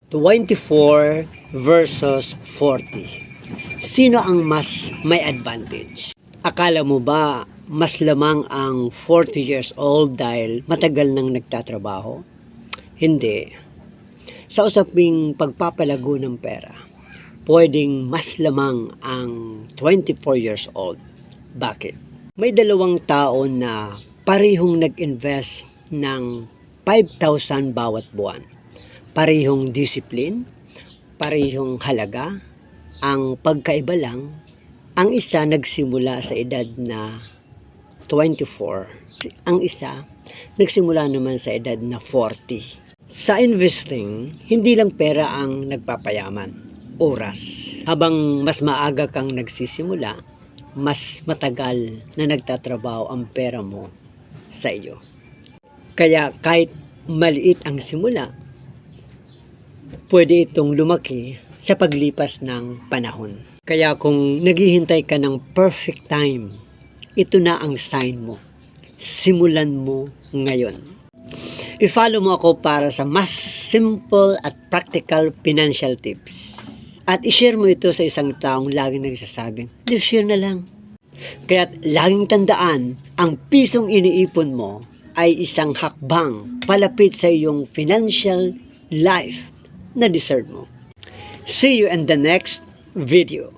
24 versus 40. Sino ang mas may advantage? Akala mo ba mas lamang ang 40 years old dahil matagal nang nagtatrabaho? Hindi. Sa usaping pagpapalago ng pera, pwedeng mas lamang ang 24 years old. Bakit? May dalawang tao na parehong nag-invest ng 5,000 bawat buwan. Parehong discipline, parehong halaga. Ang pagkaiba lang, ang isa nagsimula sa edad na 24. Ang isa nagsimula naman sa edad na 40. Sa investing, hindi lang pera ang nagpapayaman, oras. Habang mas maaga kang nagsisimula, mas matagal na nagtatrabaho ang pera mo sa iyo. Kaya kahit maliit ang simula, pwede itong lumaki sa paglipas ng panahon. Kaya kung naghihintay ka ng perfect time, ito na ang sign mo. Simulan mo ngayon. I-follow mo ako para sa mas simple at practical financial tips. At i-share mo ito sa isang taong laging nagsasabing, share na lang. Kaya't laging tandaan, ang pisong iniipon mo ay isang hakbang palapit sa iyong financial life na deserve mo. See you in the next video.